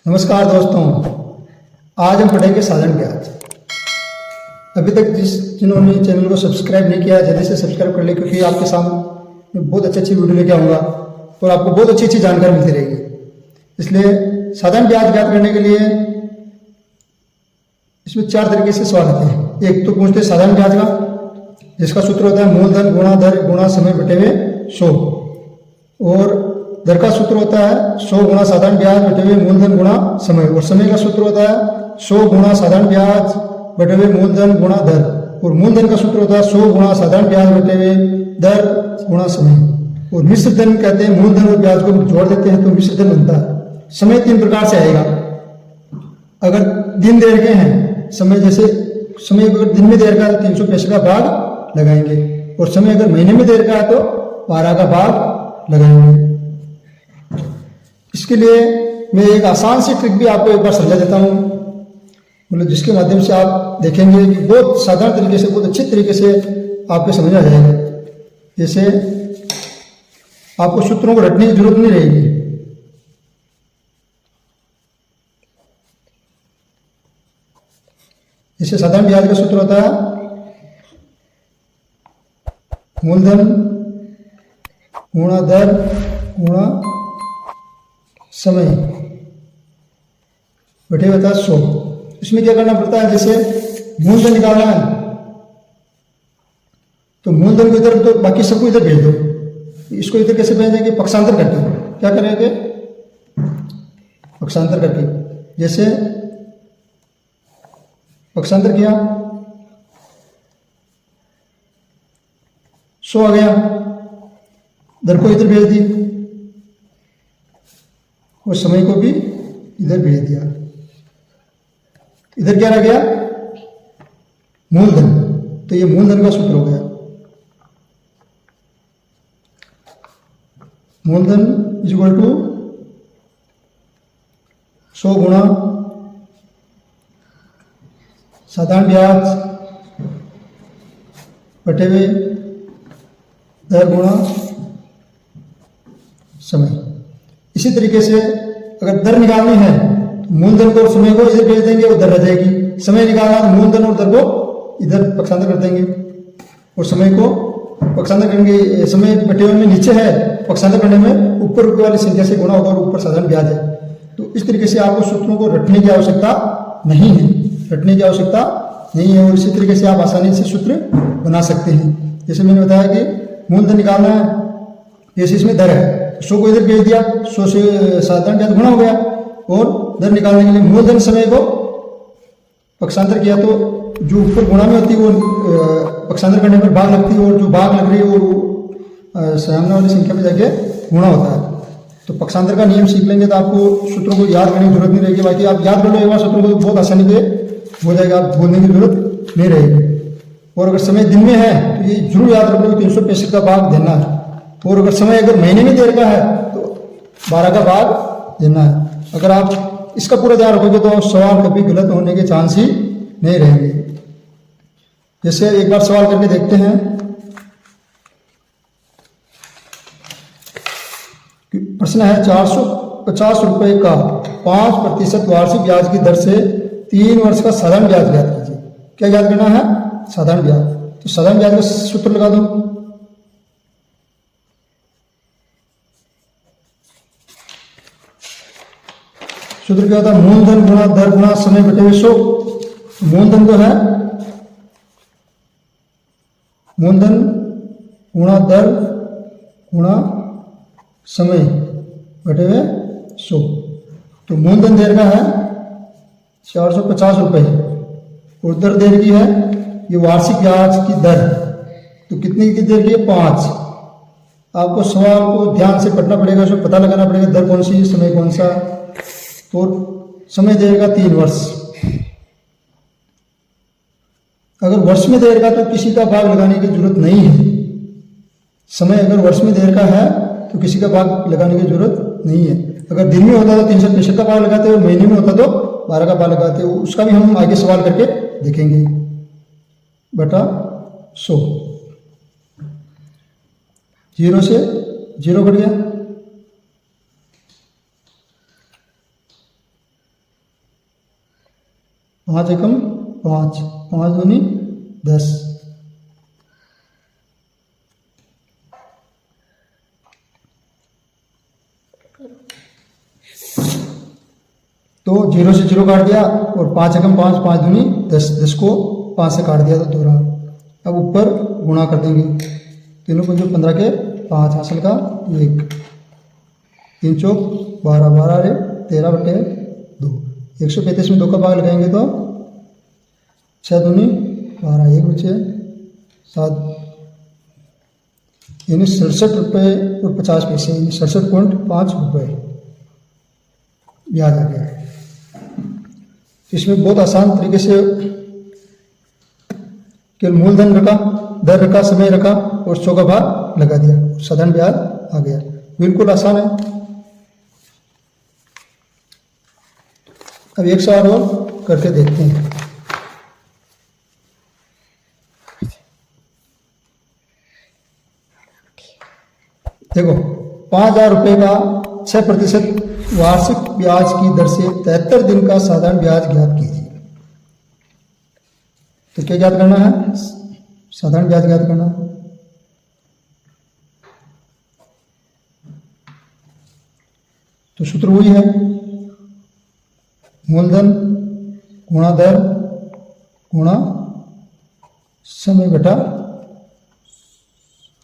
नमस्कार दोस्तों, आज हम पढ़ेंगे साधारण ब्याज। अभी तक जिन्होंने चैनल को सब्सक्राइब नहीं किया जल्दी से सब्सक्राइब कर ले, क्योंकि आपके सामने बहुत अच्छी वीडियो लेके आऊँगा और आपको बहुत अच्छी जानकारी मिलती रहेगी। इसलिए साधारण ब्याज ज्ञात करने के लिए इसमें 4 तरीके से सवाल आते हैं। एक तो पूछते हैं साधारण ब्याज का, जिसका सूत्र होता है मूलधन गुणा दर गुणा समय बटे हुए 100, और दर का सूत्र होता है 100 गुणा साधारण ब्याज बटे हुए मूलधन गुणा समय, और समय का सूत्र होता है 100 गुणा साधारण ब्याज बटे हुए मूलधन गुणा दर, और मूलधन का सूत्र होता है 100 गुणा साधारण ब्याज बटे हुए दर गुणा समय। और मिश्र धन कहते हैं, मूलधन और ब्याज को जोड़ देते हैं तो मिश्र धन बनता है। समय 3 प्रकार से आएगा। अगर दिन देर के हैं, समय जैसे समय अगर दिन में देर का है तो 365 का भाग लगाएंगे, और समय अगर महीने में देर का है तो 12 का भाग लगाएंगे। इसके लिए मैं एक आसान सी ट्रिक भी आपको एक बार समझा देता हूँ, मतलब जिसके माध्यम से आप देखेंगे कि बहुत साधारण तरीके से, बहुत अच्छे तरीके से आपको समझ आ जाएगा। जैसे आपको सूत्रों को रटने की जरूरत नहीं रहेगी। जैसे साधारण ब्याज का सूत्र होता है मूलधन गुणा दर गुणा समय बटे होता है 100। इसमें क्या करना पड़ता है, जैसे मूलधन निकालना है तो मूलधन को इधर, तो बाकी सबको इधर भेज दो। इसको इधर कैसे भेजेंगे? पक्षांतर करके। क्या करेंगे? पक्षांतर करके। जैसे पक्षांतर किया 100 आ गया, दर को इधर भेज दी और समय को भी इधर भेज दिया। इधर क्या रह गया? मूलधन। तो ये मूलधन का सूत्र हो गया। मूलधन इज इक्वल टू 100 गुणा साधारण ब्याज बटे हुए दर गुणा समय। इसी तरीके से अगर दर निकालनी है तो मूलधन को और समय को इधर भेज देंगे और दर रह जाएगी। समय निकालना तो मूलधन और दर को इधर पक्षांतर कर देंगे और समय को पक्षांतर करेंगे। समय बटे हुए में नीचे है, पक्षांतर करने में ऊपर वाली संख्या से गुणा होगा और ऊपर साधारण ब्याज है। तो इस तरीके से आपको सूत्रों को रटने की आवश्यकता नहीं है, रटने की आवश्यकता नहीं है, और इसी तरीके से आप आसानी से सूत्र बना सकते हैं। जैसे मैंने बताया कि मूलधन निकालना है, जैसे इसमें दर है, 100 को इधर भेज दिया, 100 से साधारण ब्याज गुणा हो गया, और दर निकालने के लिए मूलधन समय को पक्षांतर किया तो जो ऊपर गुणा में होती है वो पक्षांतर करने पर भाग लगती है, और जो भाग लग रही है वो सामने वाली संख्या में जाके गुणा होता है। तो पक्षांतर का नियम सीख लेंगे तो आपको सूत्रों को याद करने की जरूरत नहीं रहेगी। बाकी आप याद कर लो एक बार सूत्रों को, बहुत आसानी से हो जाएगा, आप बोलने की जरूरत नहीं रहेगी। और अगर समय दिन में है तो ये जरूर याद रख लो कि 365 का भाग देना है, और अगर समय अगर महीने में देर का है तो 12 का भाग देना है। अगर आप इसका पूरा ध्यान रखोगे तो सवाल कभी गलत होने के चांस ही नहीं रहेंगे। जैसे एक बार सवाल करके देखते हैं। प्रश्न है 450 रुपए का 5% वार्षिक ब्याज की दर से 3 वर्ष का साधारण ब्याज ज्ञात कीजिए। क्या ज्ञात करना है? साधारण ब्याज। तो साधारण ब्याज का सूत्र लगा दो। सूत्र क्या होता है? मूलधन गुणा दर गुणा समय बटे हुए 100। मूलधन तो है मूलधन गुणा दर गुणा समय बटे हुए 100। तो मूलधन देर का है 450 रुपए, और दर देर की है ये वार्षिक ब्याज की दर। तो कितनी की देर की है? 5। आपको सवाल को ध्यान से पढ़ना पड़ेगा, उसमें पता लगाना पड़ेगा दर कौन सी, समय कौन सा। तो समय देगा 3 वर्ष। अगर वर्ष में देर का तो किसी का भाग लगाने की जरूरत नहीं है। समय अगर वर्ष में देर का है तो किसी का भाग लगाने की जरूरत नहीं है। अगर दिन में होता तो 365 का भाग लगाते, और महीने में होता तो 12 का भाग लगाते। उसका भी हम आगे सवाल करके देखेंगे। बटा 100, 0 से 0 कट गया, 5 एकम 5, 5 दूनी 10। तो 0 से 0 काट दिया और 5 एकम 5, 5 दूनी 10, 10 को 5 से काट दिया तो 2 रहा। अब ऊपर गुणा कर देंगे, तीनों पंजों 15 के 5, हासिल का 1, 3 चौक 12, 12 रे 13/2, 135 में 2 का भाग लगाएंगे तो 6 दूनी 12, 1 बचे 7, यानी 67 रुपये और 50 पैसे, यानी 67.5 रुपये ब्याज आ गया। इसमें बहुत आसान तरीके से केवल मूलधन रखा, दर रखा, समय रखा और 100 का भाग लगा दिया, साधारण ब्याज आ गया। बिल्कुल आसान है। अब एक सवाल और करके देखते हैं। देखो, 5,000 रुपये का 6% वार्षिक ब्याज की दर से 73 दिन का साधारण ब्याज ज्ञात कीजिए। तो क्या ज्ञात करना है? साधारण ब्याज ज्ञात करना है। तो सूत्र वही है, मूलधन गुणा दर गुणा समय बटा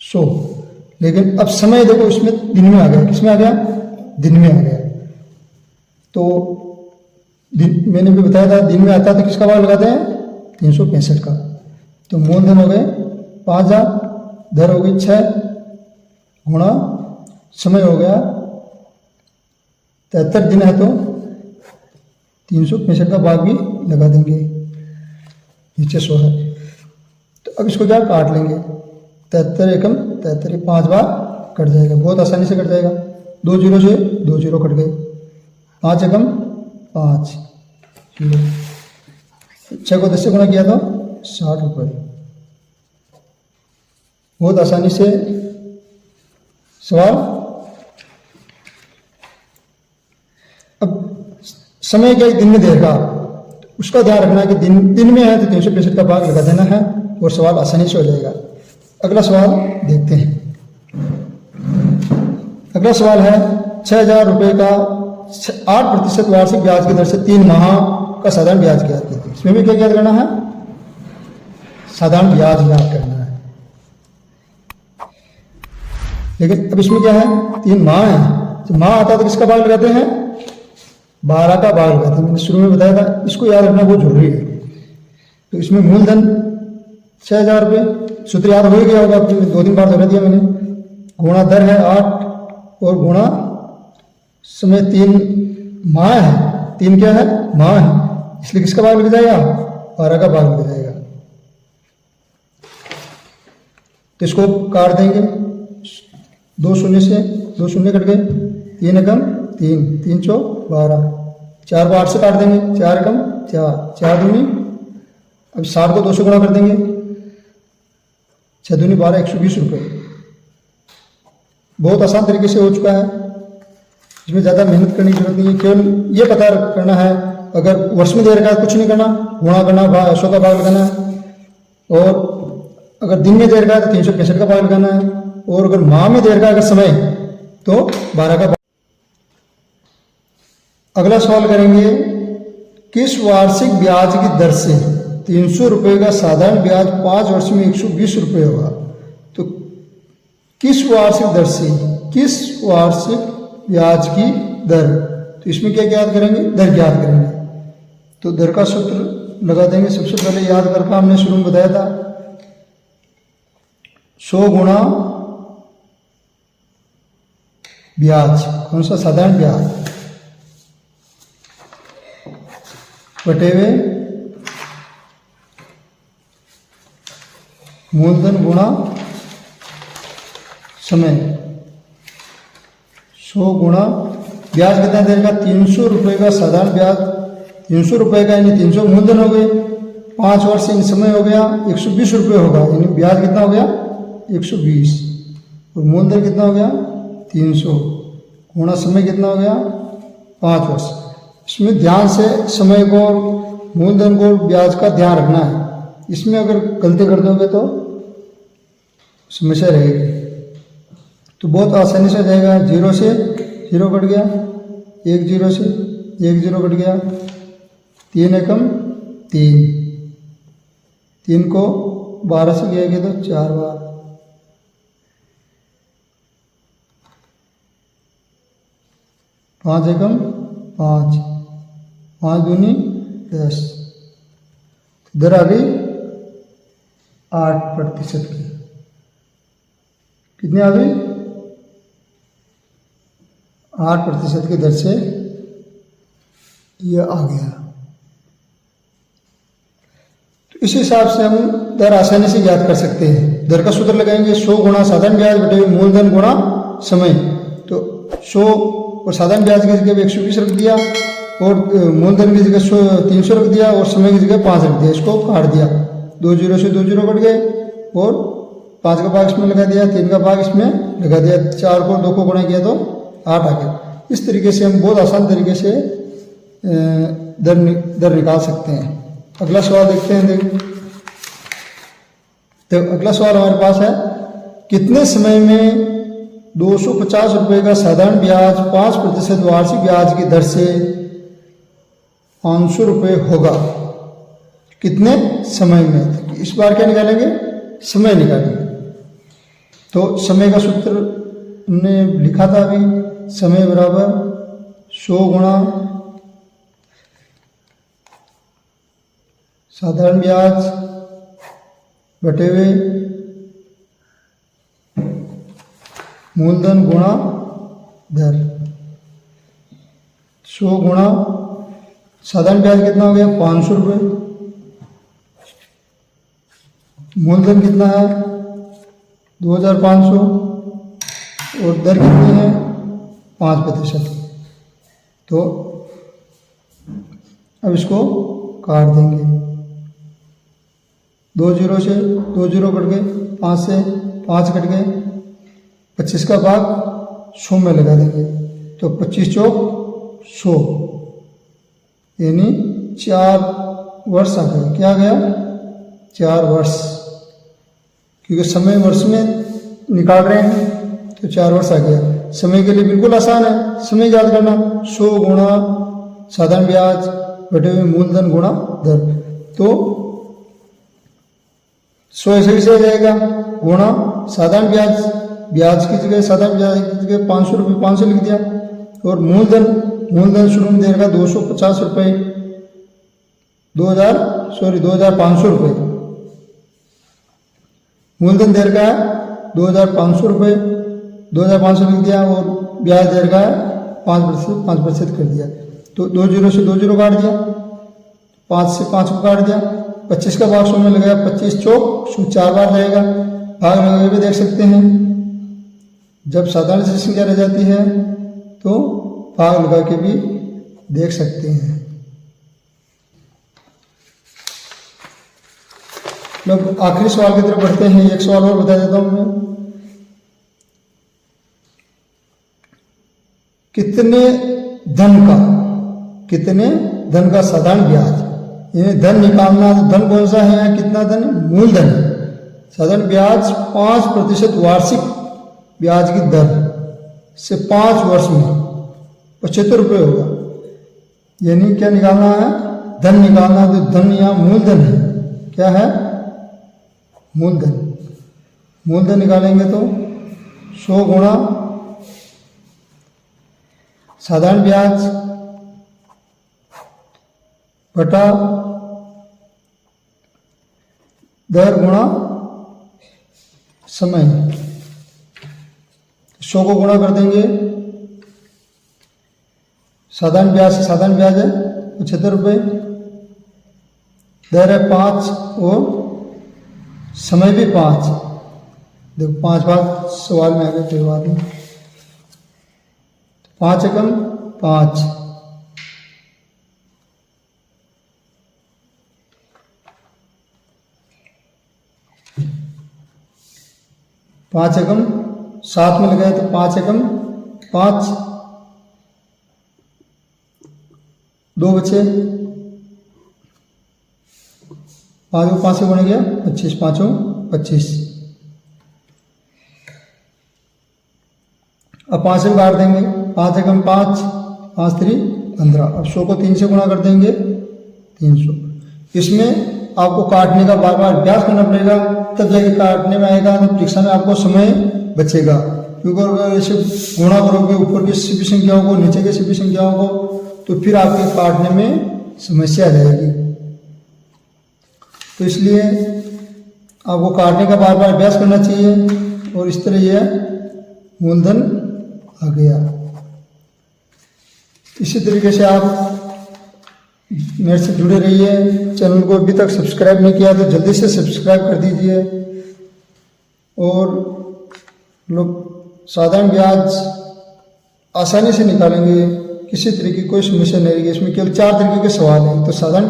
100। लेकिन अब समय देखो इसमें दिन में आ गया, किसमें आ गया? दिन में आ गया। तो दिन मैंने भी बताया था, दिन में आता है तो किसका भाग लगाते हैं? 365 का। तो मूलधन हो गए 5,000, दर हो गई 6 गुणा समय हो गया 73 दिन है तो 365 का भाग भी लगा देंगे, नीचे 100 है। तो अब इसको क्या काट लेंगे, 73 एकम 73, 5 बार कट जाएगा, बहुत आसानी से कट जाएगा। 2 0 से 2 0 कट गए, 5 एकम 5, 6 को 10 से गुणा किया था 60 रुपये। बहुत आसानी से सवाल। अब समय क्या दिन में देगा, उसका ध्यान रखना है कि दिन में है तो 365 का भाग लगा देना है और सवाल आसानी से हो जाएगा। अगला सवाल देखते हैं। अगला सवाल है 6,000 रुपये का 8% वार्षिक ब्याज की दर से 3 माह का साधारण ब्याज ज्ञात कीजिए। इसमें भी क्या ज्ञात करना है? साधारण ब्याज ज्ञात करना है। लेकिन अब इसमें क्या है, 3 माह है। तो माह आता है तो किसका भाग लगाते हैं? 12 का भाग लगाते हैं। मैंने शुरू में बताया था, इसको याद रखना बहुत जरूरी है। तो इसमें मूलधन 6,000 रुपये, सूत्र याद हो गया होगा, 2-3 बार दोहरा दिया मैंने। गुणा दर है 8 और गुणा समय 3 माह है। 3 क्या है? माह है, इसलिए किसका भाग लग जाएगा? 12 का भाग लग जाएगा। तो इसको काट देंगे, 2 शून्य से 2 शून्य कट गए, 3 एकम 3, 3 चौक 12, 4 को 8 से काट देंगे, 4 एकम 4, 4 दूनी, अब 60 को 2 से गुणा कर देंगे, 6 दूनी 12, 120 रुपये। बहुत आसान तरीके से हो चुका है, इसमें ज़्यादा मेहनत करने की जरूरत नहीं है। केवल ये पता करना है, अगर वर्ष में दे रखा है कुछ नहीं करना, गुणा करना, 100 का भाग लगाना है। और अगर दिन में दे रखा है तो 365 का भाग लगाना है। और अगर माह में दे रखा है अगर समय तो 12 का भाग। अगला सवाल करेंगे, किस वार्षिक ब्याज की दर से 300 रुपये का साधारण ब्याज 5 वर्ष में 120 रुपये होगा। तो किस वार्षिक दर से, किस वार्षिक ब्याज की दर, तो इसमें क्या ज्ञात करेंगे? दर ज्ञात करेंगे। तो दर का सूत्र लगा देंगे। सबसे पहले याद करके हमने शुरू में बताया था, 100 गुणा ब्याज, कौन सा? साधारण ब्याज, बटे हुए मूलधन गुणा समय। 100 गुणा ब्याज कितना देगा? 300 रुपये का साधारण ब्याज, 300 रुपये का यानी 300 मूलधन हो गए, 5 वर्ष इन समय हो गया 120 रुपये होगा, यानी ब्याज कितना हो गया? 120, और मूलधन कितना हो गया? 300, गुणा समय कितना हो गया? 5 वर्ष। इसमें ध्यान से समय को मूलधन को ब्याज का ध्यान रखना है। इसमें अगर गलती कर दोगे तो समस्या रहेगी। तो बहुत आसानी से जाएगा। 0 से 0 कट गया, 1 0 से 1 0 कट गया, 3 एकम 3, 3 को 12 से गया तो 4 बार, 5 एकम 5, 5 दूनी 10, इधर आ गई 8% की। कितनी आ गई? 8% की दर से यह आ गया। तो इस हिसाब से हम दर आसानी से याद कर सकते हैं। दर का सूत्र लगाएंगे 100 गुणा साधारण ब्याज बटे मूलधन गुणा समय। तो 100 और साधारण ब्याज की जगह 120 रख दिया और मूलधन की जगह 300 रख दिया और समय की जगह 5 रख दिया। इसको काट दिया, 2 0 से 2 0 कट गए और 5 का भाग इसमें लगा दिया, 3 का भाग इसमें लगा दिया, 4 को 2 को गुणा किया तो 8 आ गया। इस तरीके से हम बहुत आसान तरीके से दर निकाल सकते हैं। अगला सवाल देखते हैं। तो अगला सवाल हमारे पास है, कितने समय में 250 रुपये का साधारण ब्याज 5% वार्षिक ब्याज की दर से 500 रुपये होगा? कितने समय में? इस बार क्या निकालेंगे? समय निकालेंगे। तो समय का सूत्र हमने लिखा था अभी, समय बराबर 100 गुणा साधारण ब्याज बटे हुए मूलधन गुणा दर। 100 गुणा साधारण ब्याज कितना हो गया? 500 रुपये। मूलधन कितना है? 2500 और दर कितनी है? 5%। तो अब इसको काट देंगे, 2 0 से 2 0 कट गए, 5 से 5 कट गए, 25 का भाग 100 में लगा देंगे तो 25 चौक 100, यानी 4 वर्ष आ गया। क्या आ गया? 4 वर्ष, क्योंकि समय वर्ष में निकाल रहे हैं तो 4 वर्ष आ गया। समय के लिए बिल्कुल आसान है, समय याद करना 100 गुणा साधारण ब्याज बटे हुए मूलधन गुणा दर। तो 100 ऐसे ही जाएगा, गुणा साधारण ब्याज, ब्याज की जगह साधारण ब्याज की जगह 500 रुपये 500 लिख दिया और मूलधन शुरू में देगा 250 रुपये, 2500 रुपये मूलधन देर का है, 2500 रुपये, 2500 लिख दिया और ब्याज देर का है 5% कर दिया। तो 2 0 से 2 0 काट दिया, 5 से 5 को काट दिया, 25 का भाग 100 में लगाया, 25 चौक 4 बार रहेगा। भाग लगा के देख सकते हैं, जब साधारण से संख्या रह जाती है तो भाग लगा के भी देख सकते हैं। लोग आखिरी सवाल की तरफ बढ़ते हैं। एक सवाल और बता देता हूं मैं, कितने धन का साधारण ब्याज, यानी धन निकालना, धन कौन सा है, कितना धन? मूलधन। साधारण ब्याज 5% वार्षिक ब्याज की दर से 5 वर्ष में 75 रुपये होगा। यानी क्या निकालना है? धन निकालना। तो धन या मूलधन है, क्या है? मूलधन निकालेंगे तो 100 गुणा साधारण ब्याज बटा दर गुणा समय। 100 को गुणा कर देंगे, साधारण ब्याज से साधारण ब्याज है 75 रुपये, दर है 5 और समय भी 5। देखो 5 भाग सवाल में आ गए, कोई बात नहीं। 5 एकम 5, 5 एकम 7 में लगाए तो 5 एकम 5, 2 बचे 5 को 5 से गुणा किया 25, 5 25। अब 5 से काट देंगे, 5 एकम 5, 5 3 15। अब 100 को 3 से गुणा कर देंगे 300। इसमें आपको काटने का बार बार अभ्यास करना पड़ेगा, तब जाके काटने में आएगा, तो परीक्षा में आपको समय बचेगा। क्योंकि अगर ऐसे गुणा करोगे ऊपर की सभी संख्याओं को नीचे की सभी संख्याओं को, तो फिर आपके काटने में समस्या आ जाएगी। तो इसलिए आपको काटने का बार बार अभ्यास करना चाहिए। और इस तरह यह मूलधन आ गया। इसी तरीके से आप मेरे से जुड़े रहिए। चैनल को अभी तक सब्सक्राइब नहीं किया तो जल्दी से सब्सक्राइब कर दीजिए। और लोग साधारण ब्याज आसानी से निकालेंगे, किसी तरह की कोई समस्या नहीं रहेगी। इसमें केवल 4 तरीके के सवाल हैं। तो साधारण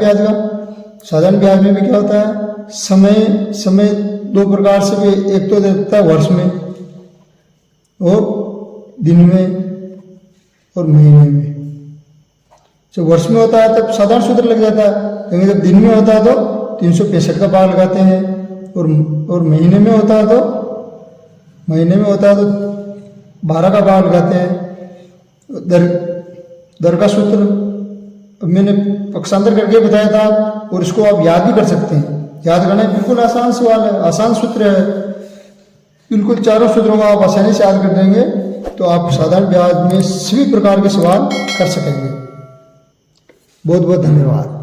ब्याज में भी क्या होता है, समय 2 प्रकार से भी, एक तो देता है वर्ष में और दिन में और महीने में। जब वर्ष में होता है तब साधारण सूत्र लग जाता है, लेकिन जब दिन में होता है तो 365 का भाग लगाते हैं। और महीने में होता है तो 12 का भाग लगाते हैं। दर का सूत्र मैंने पक्षांतर करके बताया था, और इसको आप याद भी कर सकते हैं। याद करना बिल्कुल आसान सवाल है, आसान सूत्र है। बिल्कुल चारों सूत्रों को आप आसानी से याद कर देंगे तो आप साधारण ब्याज में सभी प्रकार के सवाल कर सकेंगे। बहुत बहुत धन्यवाद।